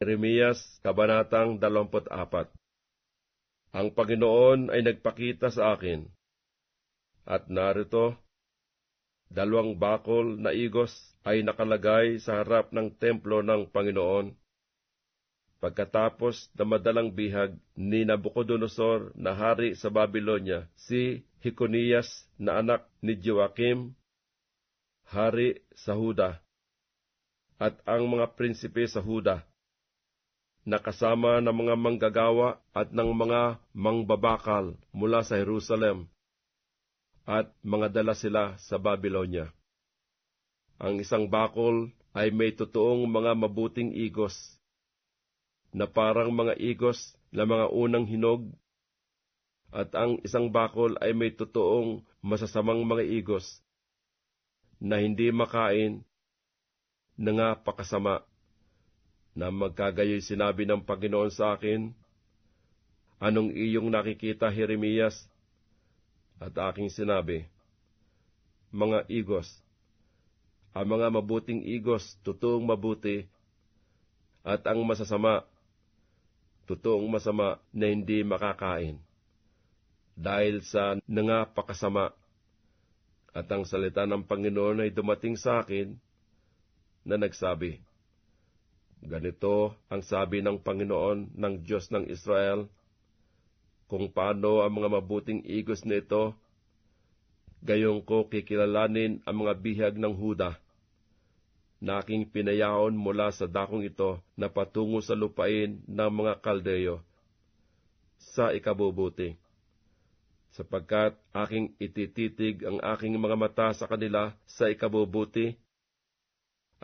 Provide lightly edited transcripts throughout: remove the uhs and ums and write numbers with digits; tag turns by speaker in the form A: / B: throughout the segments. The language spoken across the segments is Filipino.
A: Jeremias, Kabanatang 24. Ang Panginoon ay nagpakita sa akin, at narito, 2 bakol na igos ay nakalagay sa harap ng templo ng Panginoon. Pagkatapos na madalang bihag ni Nabucodonosor na hari sa Babylonia, si Jeconias na anak ni Joachim, hari sa Huda, at ang mga prinsipe sa Huda, nakasama ng mga manggagawa at ng mga mangbabakal mula sa Jerusalem, at mga dala sila sa Babylonia. Ang isang bakol ay may totoong mga mabuting igos, na parang mga igos na mga unang hinog, at ang isang bakol ay may totoong masasamang mga igos, na hindi makain, na nga pakasama. Na magkagayoy sinabi ng Panginoon sa akin, anong iyong nakikita, Jeremias? At aking sinabi, mga igos. Ang mga mabuting igos, totoong mabuti, at ang masasama, totoong masama na hindi makakain, dahil sa nangapakasama. At ang salita ng Panginoon ay dumating sa akin na nagsabi, ganito ang sabi ng Panginoon ng Diyos ng Israel, kung paano ang mga mabuting igos nito, gayong ko kikilalanin ang mga bihag ng Huda, na aking pinayaon mula sa dakong ito na patungo sa lupain ng mga Kaldeyo, sa ikabubuti. Sapagkat aking itititig ang aking mga mata sa kanila sa ikabubuti,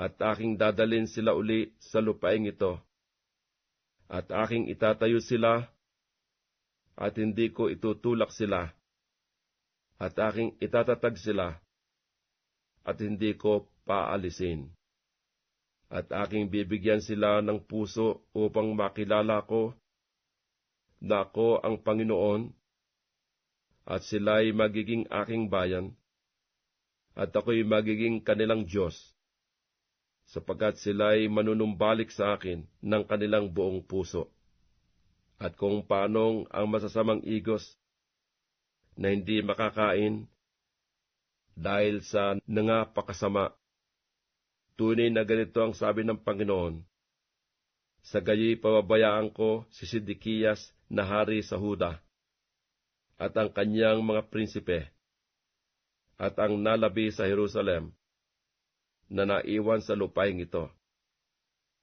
A: at aking dadalin sila uli sa lupaing ito, at aking itatayo sila, at hindi ko itutulak sila, at aking itatatag sila, at hindi ko paalisin. At aking bibigyan sila ng puso upang makilala ko na ako ang Panginoon, at sila'y magiging aking bayan, at ako'y magiging kanilang Diyos, sapagkat sila'y manunumbalik sa akin ng kanilang buong puso. At kung paanong ang masasamang igos na hindi makakain dahil sa nangapakasama, tunay na ganito ang sabi ng Panginoon, sa gayoy pababayaan ko si Sidikiyas na hari sa Huda, at ang kanyang mga prinsipe, at ang nalabi sa Jerusalem, na naiwan sa lupain ito,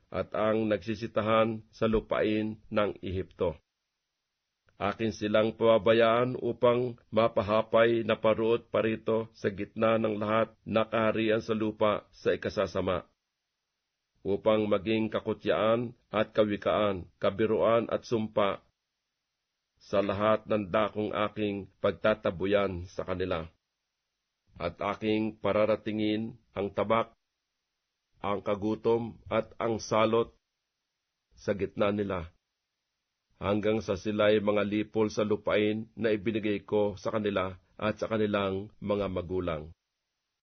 A: at ang nagsisitahan sa lupain ng Ehipto. Akin silang pababayaan upang mapahapay na paruot parito sa gitna ng lahat na kaharian sa lupa sa ikasasama, upang maging kakutyaan at kawikaan, kabiruan at sumpa sa lahat ng dakong aking pagtatabuyan sa kanila. At aking pararatingin ang tabak, ang kagutom at ang salot sa gitna nila, hanggang sa sila'y mga lipol sa lupain na ibinigay ko sa kanila at sa kanilang mga magulang.